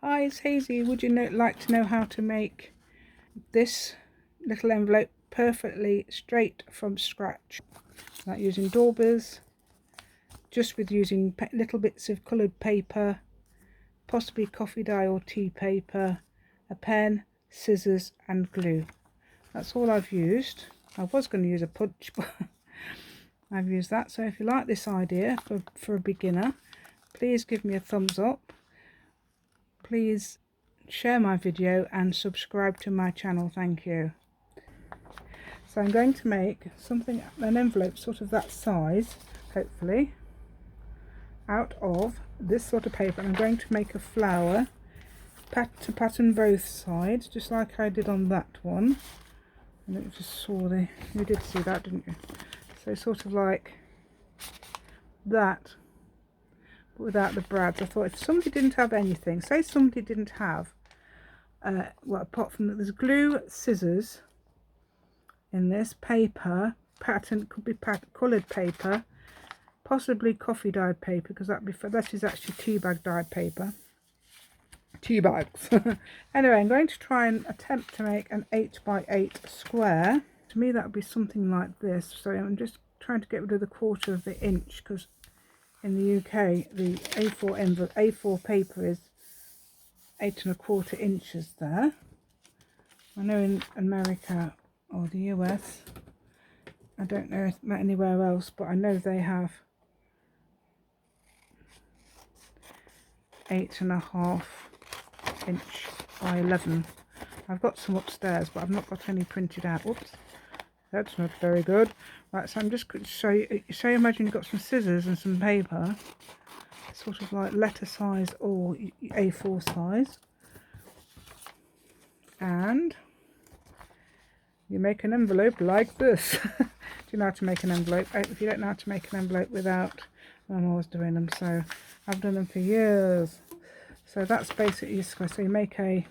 Hi, it's Hazy. Would you like to know how to make this little envelope perfectly straight from scratch? Not using daubers, just with using little bits of coloured paper, possibly coffee dye or tea paper, a pen, scissors and glue. That's all I've used. I was going to use a punch, but I've used that. So if you like this idea for a beginner, please give me a thumbs up. Please share my video and subscribe to my channel. Thank you. So I'm going to make an envelope sort of that size, hopefully, out of this sort of paper. And I'm going to make a flower to pattern both sides, just like I did on that one. And you just saw you did see that, didn't you? So sort of like that, but without the brads. I thought if somebody didn't have anything, say somebody didn't have well, apart from that, there's glue, scissors in this paper pattern, could be coloured paper, possibly coffee dyed paper, because that is actually tea bag dyed paper. Tea bags. Anyway, I'm going to try and attempt to make an 8 by 8 square. To me that would be something like this. So I'm just trying to get rid of the 1/4 of the inch, because in the UK the A4 paper is 8 1/4 inches there. I know in America or the US, I don't know anywhere else, but I know they have 8 1/2 inch by 11. I've got some upstairs, but I've not got any printed out. Oops, that's not very good. Right, so I'm just going to show you. Imagine you've got some scissors and some paper, sort of like letter size or A4 size, and you make an envelope like this. Do you know how to make an envelope? If you don't know how to make an envelope without, I'm always doing them, so I've done them for years. So that's basically square. So you make you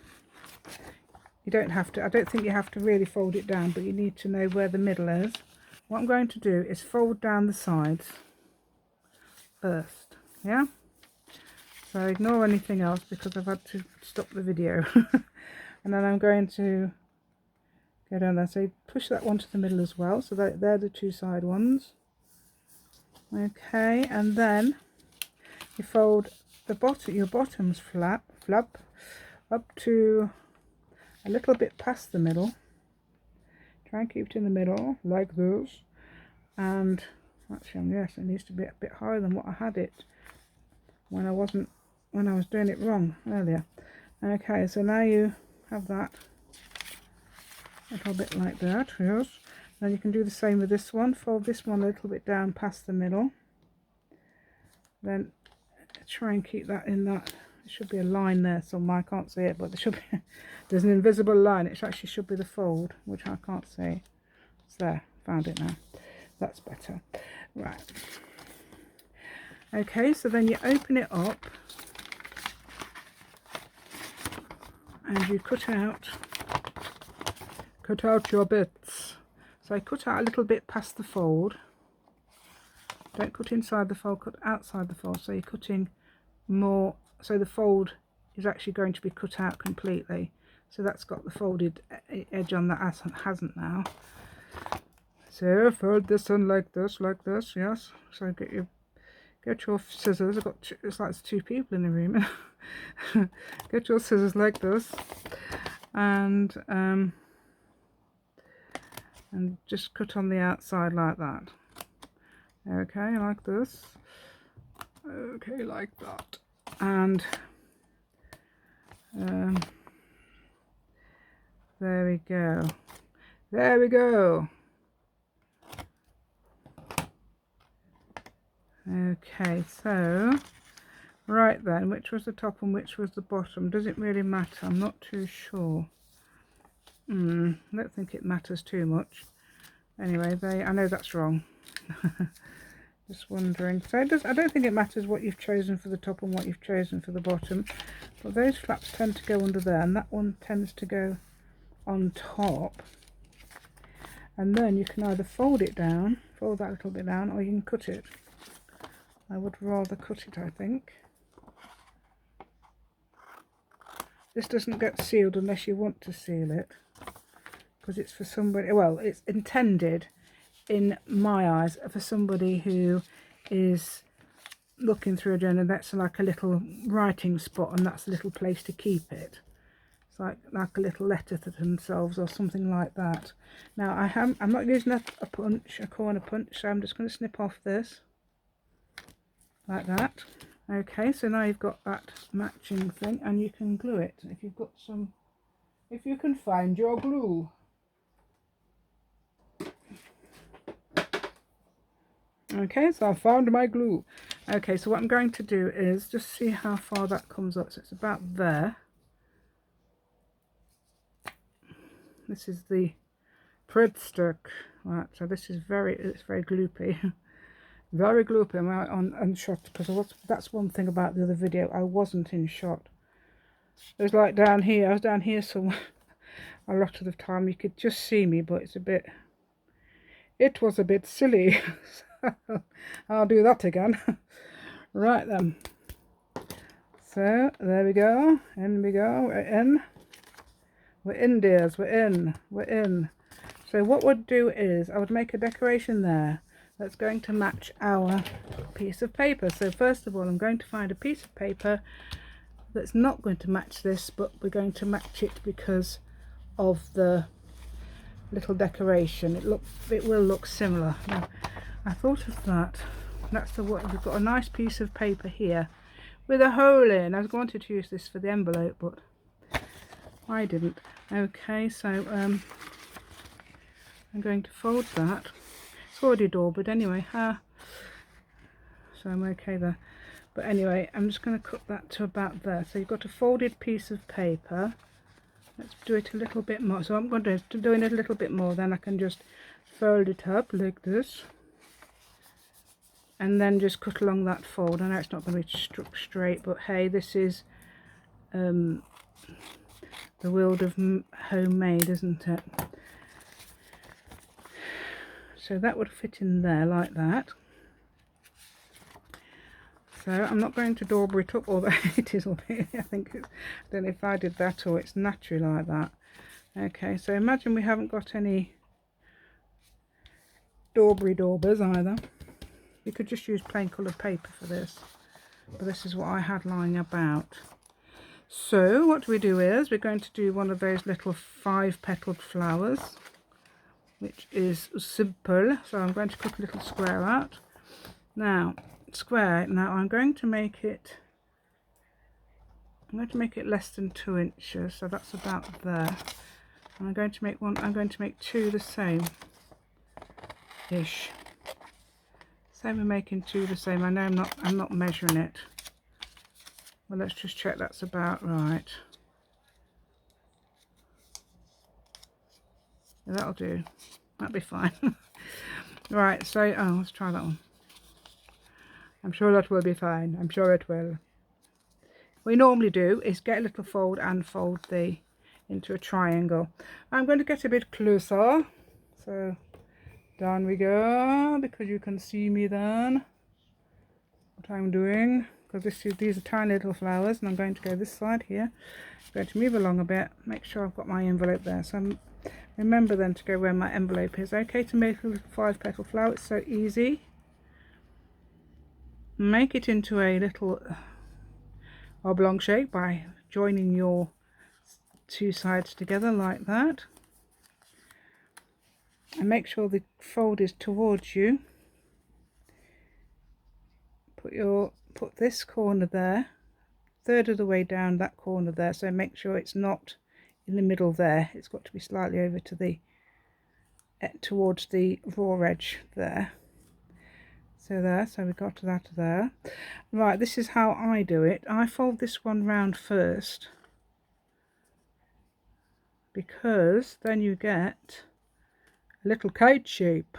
don't have to, I don't think you have to really fold it down, but you need to know where the middle is. What I'm going to do is fold down the sides first, yeah? So ignore anything else because I've had to stop the video. And then I'm going to go down there. So you push that one to the middle as well. So they're the two side ones. Okay, and then you fold your bottoms flap up to a little bit past the middle. Try and keep it in the middle like this. And actually, yes, it needs to be a bit higher than what I had it when I was doing it wrong earlier. Okay, so now you have that a little bit like that. Yes. Then you can do the same with this one. Fold this one a little bit down past the middle. Then try and keep that in that. There should be a line there somewhere. I can't see it, but there should be. There's an invisible line. It actually should be the fold, which I can't see. It's there. Found it now. That's better. Right. Okay, so then you open it up and you cut out your bits. So I cut out a little bit past the fold. Don't cut inside the fold, cut outside the fold. So you're cutting more, so the fold is actually going to be cut out completely. So that's got the folded edge on that hasn't now. So fold this in like this, yes. So get your scissors. It's like there's two people in the room. Get your scissors like this, and just cut on the outside like that. Okay, like this. Okay, like that, and there we go. There we go. Okay, so right then, which was the top and which was the bottom? Does it really matter? I'm not too sure. I don't think it matters too much. Anyway, I know that's wrong. Just wondering. So I don't think it matters what you've chosen for the top and what you've chosen for the bottom. But those flaps tend to go under there, and that one tends to go on top. And then you can either fold it down, fold that little bit down, or you can cut it. I would rather cut it, I think. This doesn't get sealed unless you want to seal it, because it's for somebody, well, it's intended in my eyes for somebody who is looking through a journal. That's like a little writing spot, and that's a little place to keep it. It's like a little letter to themselves or something like that. Now I'm not using a corner punch, so I'm just going to snip off this like that. Okay, so now you've got that matching thing, and you can glue it if you've got some, if you can find your glue. Okay, so I found my glue. Okay, so what I'm going to do is just see how far that comes up. So it's about there. This is the thread stick. Right, so this is it's very gloopy. Very gloopy. I'm out on shot, because that's one thing about the other video. I wasn't in shot. It was like down here. I was down here somewhere. A lot of the time you could just see me, but it was a bit silly. I'll do that again. Right then. So there we go. In we go. We're in. We're in, dears. We're in. We're in. So what we'd do is I would make a decoration there that's going to match our piece of paper. So first of all, I'm going to find a piece of paper that's not going to match this, but we're going to match it because of the little decoration. It will look similar. Now, I thought of that. That's the what we've got, a nice piece of paper here with a hole in. I wanted to use this for the envelope, but I didn't. Okay, so I'm going to fold that. It's already daubered anyway. So I'm okay there. But anyway, I'm just going to cut that to about there. So you've got a folded piece of paper. Let's do it a little bit more. So I'm going to doing it a little bit more. Then I can just fold it up like this, and then just cut along that fold. I know it's not going to be struck straight, but hey, this is the world of homemade, isn't it? So that would fit in there like that. So I'm not going to dauber it up, although it is a bit, I don't know if I did that or it's naturally like that. Okay, so imagine we haven't got any daubers either. You could just use plain coloured paper for this, but this is what I had lying about. So what we do is we're going to do one of those little 5-petaled flowers, which is simple. So I'm going to cut a little square out. Now I'm going to make it less than 2 inches, so that's about there. And I'm going to make two the same ish. So we're making two the same. I know I'm not measuring it. Well, let's just check that's about right. Yeah, that'll do. That'll be fine. Right, so let's try that one. I'm sure that will be fine. I'm sure it will. What we normally do is get a little fold and fold into a triangle. I'm going to get a bit closer. So down we go, because you can see me then what I'm doing, because these are tiny little flowers, and I'm going to go this side here. I'm going to move along a bit, make sure I've got my envelope there. So remember then to go where my envelope is. Okay, to make a little 5-petal flower, it's so easy. Make it into a little oblong shape by joining your two sides together like that, and make sure the fold is towards you. Put this corner there, third of the way down that corner there, so make sure it's not in the middle there. It's got to be slightly over to the towards the raw edge there. So we got to that there. Right, this is how I do it. I fold this one round first, because then you get a little kite shape.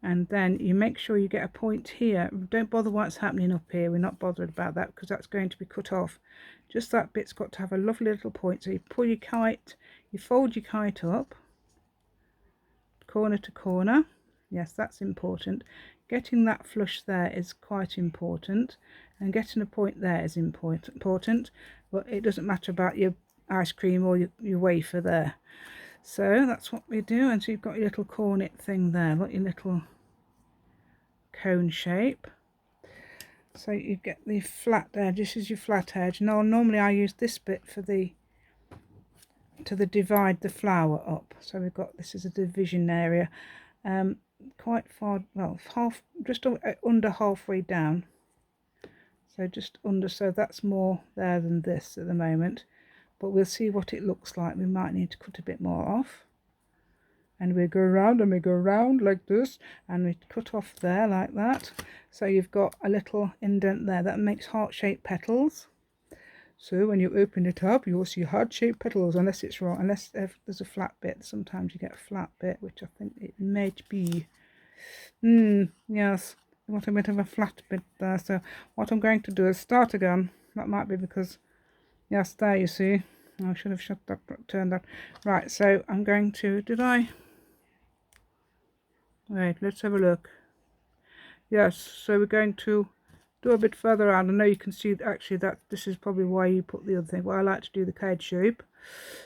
And then you make sure you get a point here. Don't bother what's happening up here. We're not bothered about that, because that's going to be cut off. Just that bit's got to have a lovely little point. So you pull your kite, you fold your kite up corner to corner. Yes, that's important. getting that flush there is quite important, and getting a point there is important, but it doesn't matter about your ice cream or your wafer there. So that's what we do. And so you've got your little cornet thing there, look, your little cone shape. So you get the flat edge. This is your flat edge. Now normally I use this bit for the divide the flower up. So we've got, this is a division area, quite far, well, just under halfway down. So just under, so that's more there than this at the moment, but we'll see what it looks like. We might need to cut a bit more off, and we go around and we go around like this, and we cut off there like that. So you've got a little indent there that makes heart-shaped petals. So when you open it up, you'll see heart-shaped petals, unless it's wrong, unless there's a flat bit. Sometimes you get a flat bit, which I think it might be. Yes, I want a bit of a flat bit there. So what I'm going to do is start again. That might be because, yes, there you see. I should have shut that, turned that. Right, so I'm going to, wait, let's have a look. Yes, so we're going to do a bit further around. I know you can see actually that this is probably why you put the other thing. Well, I like to do the kite shape.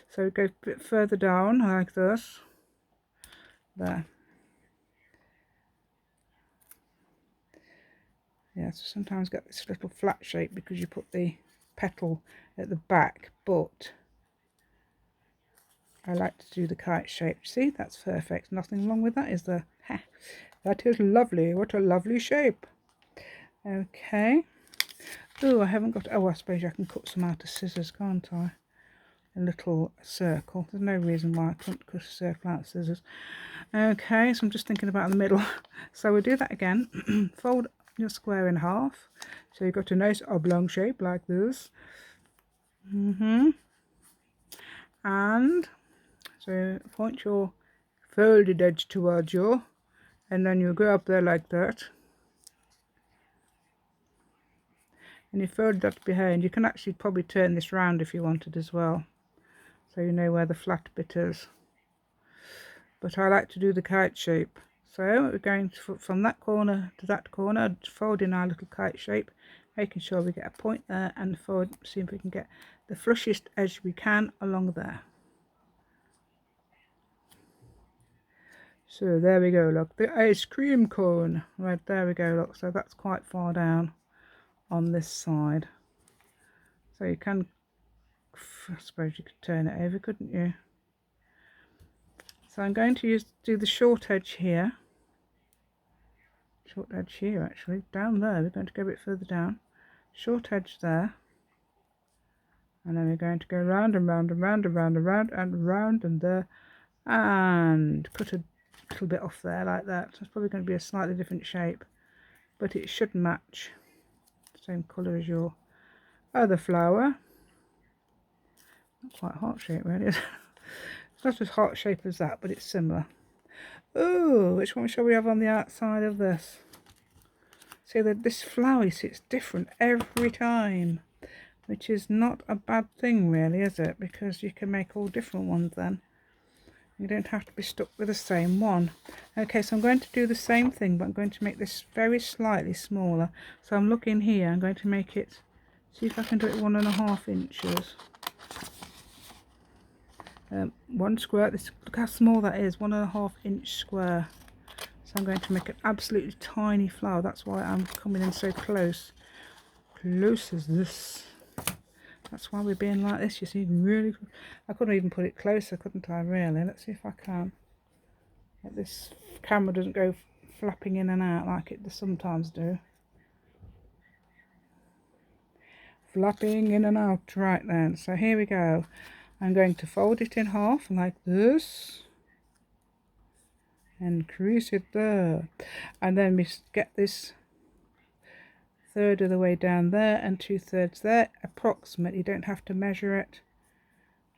So we go a bit further down like this. There. Yeah, so sometimes get this little flat shape because you put the petal at the back, but I like to do the kite shape. See, that's perfect. Nothing wrong with that, is there? Ha, that is lovely. What a lovely shape. Okay. Oh, I haven't got, oh, I suppose I can cut some out of scissors, can't I? A little circle. There's no reason why I couldn't cut a circle out of scissors. Okay, so I'm just thinking about the middle. So we'll do that again. Fold your square in half, so you've got a nice oblong shape like this. And so point your folded edge towards you, and then you go up there like that, and you fold that behind. You can actually probably turn this round if you wanted as well, so you know where the flat bit is, but I like to do the kite shape. So we're going to, from that corner to that corner, fold in our little kite shape, making sure we get a point there, and forward, see if we can get the flushest edge we can along there. So there we go, look, the ice cream cone, right there we go, look, so that's quite far down on this side. So you can, I suppose you could turn it over, couldn't you? So I'm going to do the short edge here. Short edge here actually, down there, we're going to go a bit further down. Short edge there. And then we're going to go round and round and round and round and round and round and there. And cut a little bit off there like that. So it's probably going to be a slightly different shape, but it should match the same colour as your other flower. Not quite heart shape really. It's not as heart shape as that, but it's similar. Oh, which one shall we have on the outside of this? See that this flower sits different every time, which is not a bad thing really, is it? Because you can make all different ones then. You don't have to be stuck with the same one. Okay, so I'm going to do the same thing, but I'm going to make this very slightly smaller. So I'm looking here, I'm going to make it, see if I can do it 1.5 inches. One square, look how small that is, 1.5 inch square. So I'm going to make an absolutely tiny flower. That's why I'm coming in so close. Close as this. That's why we're being like this, you see, really. I couldn't even put it closer, couldn't I, really? Let's see if I can. Like this camera doesn't go flapping in and out like it does sometimes do. Flapping in and out, right then. So here we go. I'm going to fold it in half like this. And crease it there. And then we get this third of the way down there and 2/3 there, approximately. You don't have to measure it,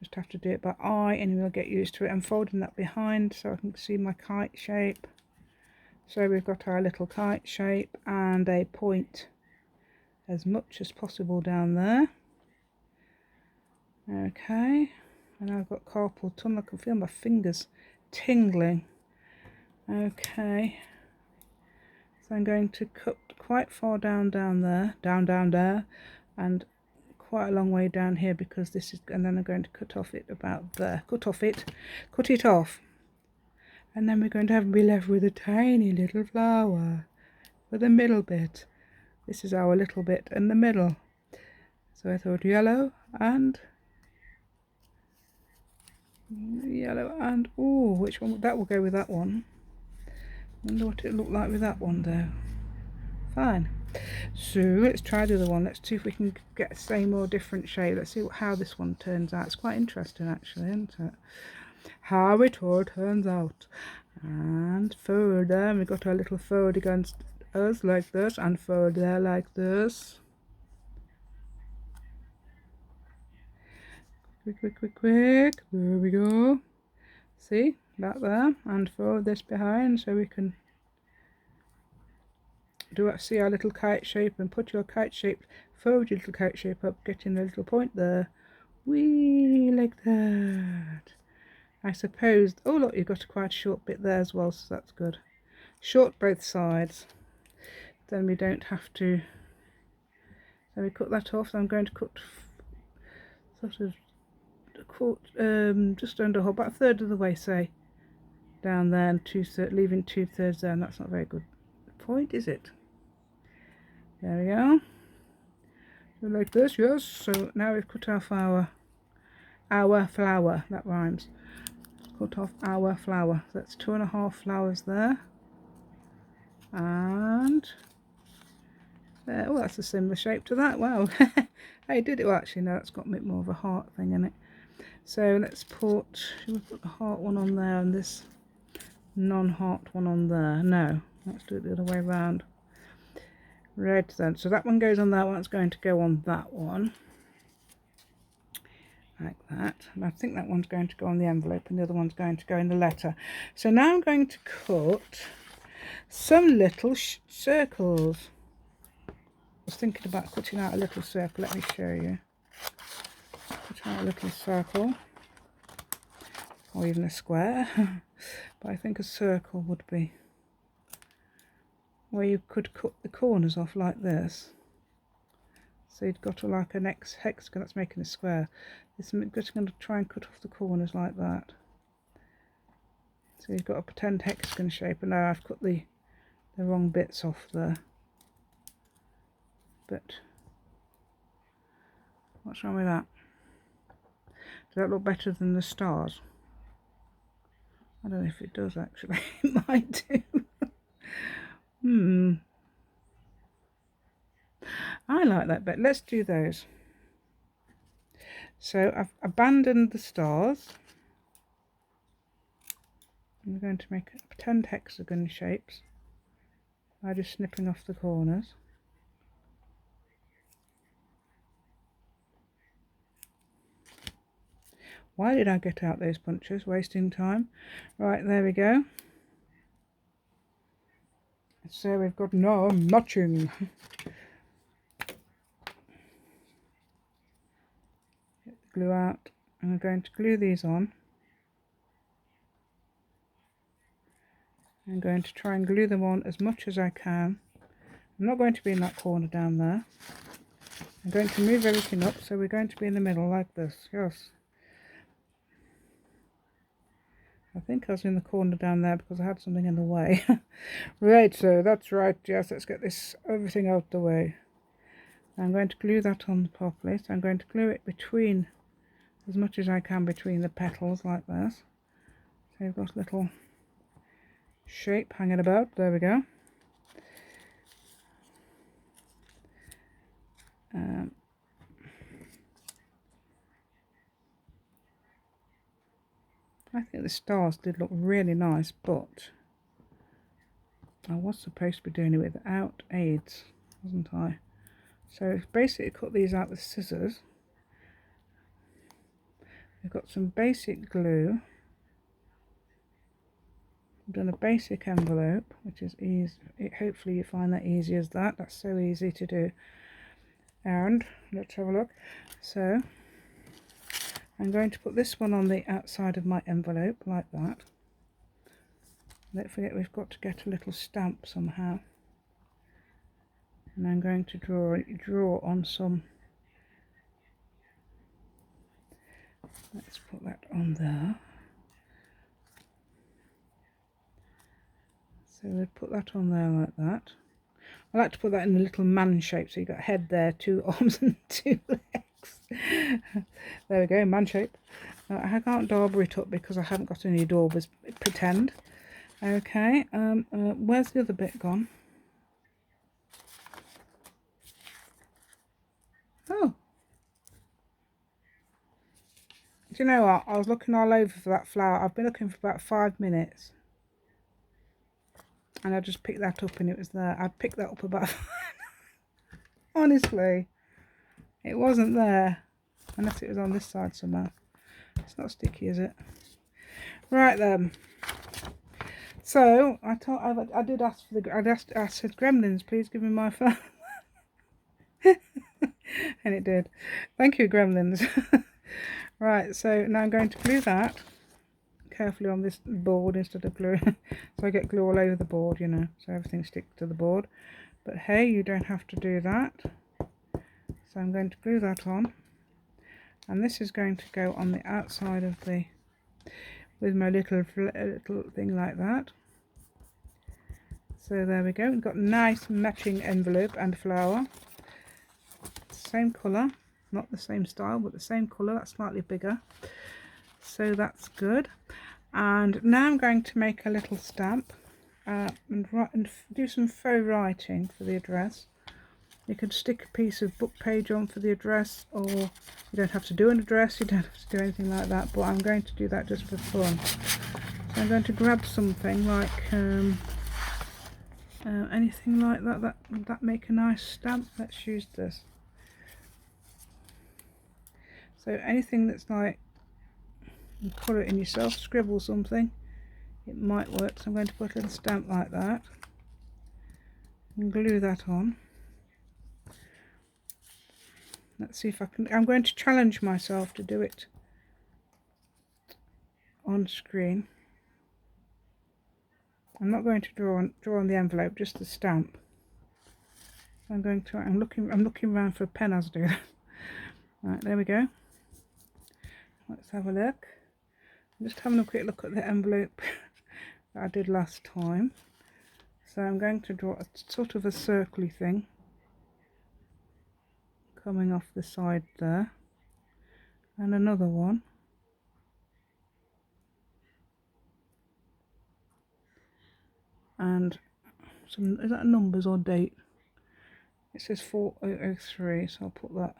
just have to do it by eye, and you'll get used to it. I'm folding that behind so I can see my kite shape. So we've got our little kite shape and a point as much as possible down there. Okay, and I've got carpal tunnel. I can feel my fingers tingling. Okay, So I'm going to cut quite far down there, and quite a long way down here, because this is, and then I'm going to cut off it about there. Cut it off. And then we're going to be left with a tiny little flower for the middle bit. This is our little bit in the middle. So I thought yellow and oh, which one? That will go with that one. Wonder what it looked like with that one though. Fine. So let's try the other one. Let's see if we can get the same or different shape. Let's see how this one turns out. It's quite interesting actually, isn't it? How it all turns out. And forward there, we've got our little forward against us like this, and forward there like this. Quick, there we go. See, that there, and forward this behind, so we can see our little kite shape, and put your kite shape, forward your little kite shape up, getting a little point there. Whee, like that. I suppose, oh look, you've got a quite short bit there as well, so that's good. Short both sides. Then we don't have to, so we cut that off. So I'm going to cut sort of just under about a third of the way, say, down there, and leaving 2/3 there, and that's not a very good point, is it? There we go. So like this, yes. So now we've cut off our flower, that rhymes. Cut off our flower. So that's 2.5 flowers there, and there. Oh, that's a similar shape to that. Wow. I did it. Well, actually no, it's got a bit more of a heart thing in it. So let's put, should we put the heart one on there and this non-heart one on there? No, let's do it the other way around. Red then. So that one goes on that one. It's going to go on that one. Like that. And I think that one's going to go on the envelope, and the other one's going to go in the letter. So now I'm going to cut some little circles. I was thinking about cutting out a little circle. Let me show you. Cut out a little circle, or even a square. But I think a circle would be where you could cut the corners off like this. So you've got like an hexagon that's making a square. I'm just going to try and cut off the corners like that. So you've got a pretend hexagon shape, and now I've cut the wrong bits off there. But what's wrong with that? Does that look better than the stars? I don't know if it does actually. It might do. I like that bit. Let's do those. So I've abandoned the stars. I'm going to make pretend hexagon shapes by just snipping off the corners. Why did I get out those punches? Wasting time. Right, there we go. So we've got no matching. Get the glue out, and I'm going to glue these on. I'm going to try and glue them on as much as I can. I'm not going to be in that corner down there. I'm going to move everything up, so we're going to be in the middle like this. Yes. I think I was in the corner down there because I had something in the way. Right, so that's right. Yes, let's get this everything out the way. I'm going to glue that on properly. So I'm going to glue it between, as much as I can, between the petals like this. So you've got a little shape hanging about. There we go. I think the stars did look really nice, but I was supposed to be doing it without aids, wasn't I? So basically cut these out with scissors. We've got some basic glue. I've done a basic envelope, which is easy. Hopefully you find that easy as that. That's so easy to do. And let's have a look. So I'm going to put this one on the outside of my envelope like that. Don't forget we've got to get a little stamp somehow. and I'm going to draw on some. Let's put that on there. So we'll put that on there like that. I like to put that in a little man shape, so you've got a head there, 2 arms and 2 legs. There we go, man shape. I can't dauber it up because I haven't got any daubers, pretend. Okay, where's the other bit gone? Oh. Do you know what? I was looking all over for that flower. I've been looking for about 5 minutes. And I just picked that up and it was there. I'd picked that up about... Honestly. It wasn't there. Unless it was on this side somewhere. It's not sticky, is it? Right then. So, I did ask for the... I said, Gremlins, please give me my phone. And it did. Thank you, Gremlins. Right, so now I'm going to glue that carefully on this board instead of glue. So I get glue all over the board, you know, so everything sticks to the board. But hey, you don't have to do that. So I'm going to glue that on. And this is going to go on the outside of the... with my little thing like that. So there we go. We've got a nice matching envelope and flower. Same colour. Not the same style, but the same colour. That's slightly bigger. So that's good. And now I'm going to make a little stamp and do some faux writing for the address. You could stick a piece of book page on for the address, or you don't have to do an address, you don't have to do anything like that, but I'm going to do that just for fun. So I'm going to grab something like anything like that make a nice stamp. Let's use this. So anything that's like, you colour it in yourself, scribble something, it might work. So I'm going to put a little stamp like that and glue that on. Let's see if I can. I'm going to challenge myself to do it on screen. I'm not going to draw on the envelope, just the stamp. I'm going to. I'm looking around for a pen as I do that. Right, there we go. Let's have a look. I'm just having a quick look at the envelope that I did last time. So I'm going to draw a sort of a circly thing coming off the side there, and another one, and some, is that numbers or date? It says 4003, so I'll put that,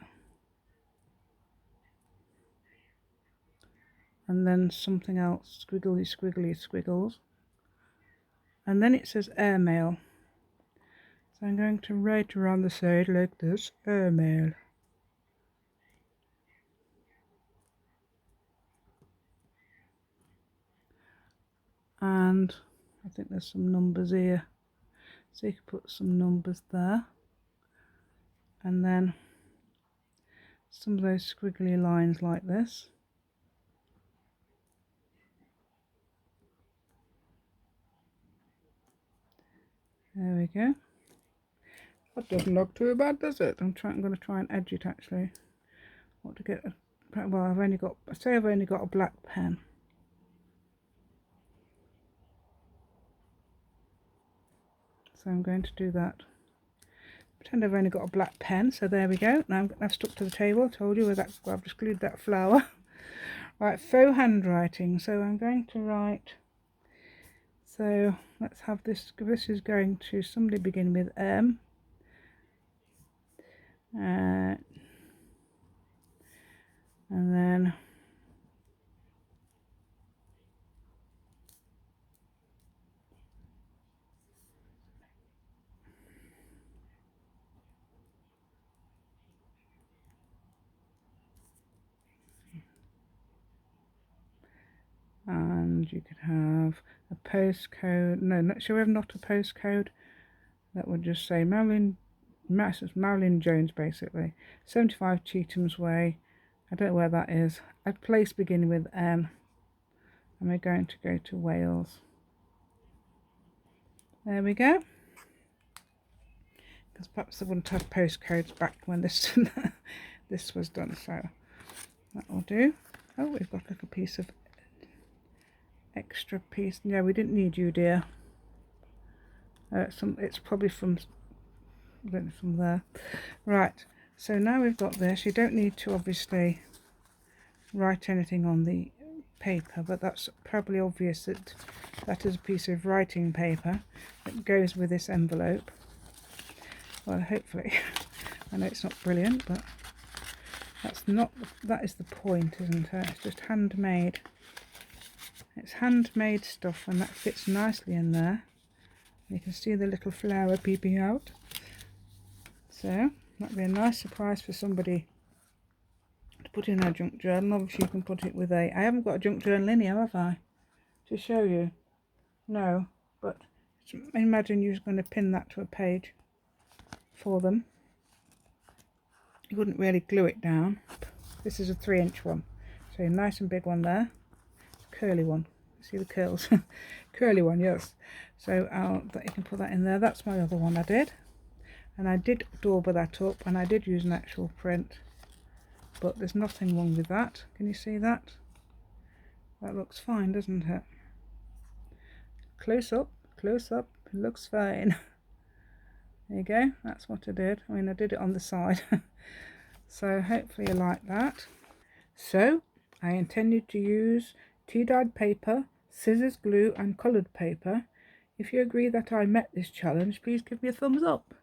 and then something else, squiggly squiggles, and then it says airmail. So I'm going to write around the side like this, airmail. And I think there's some numbers here, so you can put some numbers there, and then some of those squiggly lines like this. There we go. That doesn't look too bad, does it? I'm going to try and edge it actually. Want to get a, well, I've only got a black pen. So I'm going to do that. Pretend I've only got a black pen, so there we go. Now I've stuck to the table. I told you where that, well, I've just glued that flower. Right, faux handwriting. So I'm going to write, so let's have this. This is going to somebody begin with M. And then you could have a postcode. No, not sure, not a postcode. That would just say Marilyn Jones, basically. 75 Cheatham's Way. I don't know where that is. A place beginning with M. And we're going to go to Wales. There we go. because perhaps they wouldn't have postcodes back when this this was done. So that will do. Oh, we've got a little piece of extra piece. Yeah, we didn't need you, dear. It's probably from there. Right, so now we've got this. You don't need to obviously write anything on the paper, but that's probably obvious that that is a piece of writing paper that goes with this envelope. Well, hopefully. I know it's not brilliant, but that is the point, isn't it? It's just handmade. It's handmade stuff, and that fits nicely in there. You can see the little flower peeping out. So that'd be a nice surprise for somebody to put in our junk journal. Obviously you can put it with I haven't got a junk journal in here, have I? To show you. No, but imagine you're going to pin that to a page for them. You wouldn't really glue it down. This is a 3-inch one, so a nice and big one there. Curly one. See the curls? Curly one, yes. So you can put that in there. That's my other one I did, and I did dauber that up, and I did use an actual print, but there's nothing wrong with that. Can you see that? That looks fine, doesn't it? Close up, it looks fine. There you go, that's what I did. I mean, I did it on the side. So hopefully you like that. So I intended to use tea-dyed paper, scissors, glue and coloured paper. If you agree that I met this challenge, please give me a thumbs up.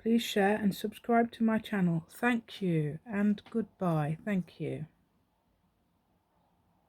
Please share and subscribe to my channel. Thank you and goodbye. Thank you.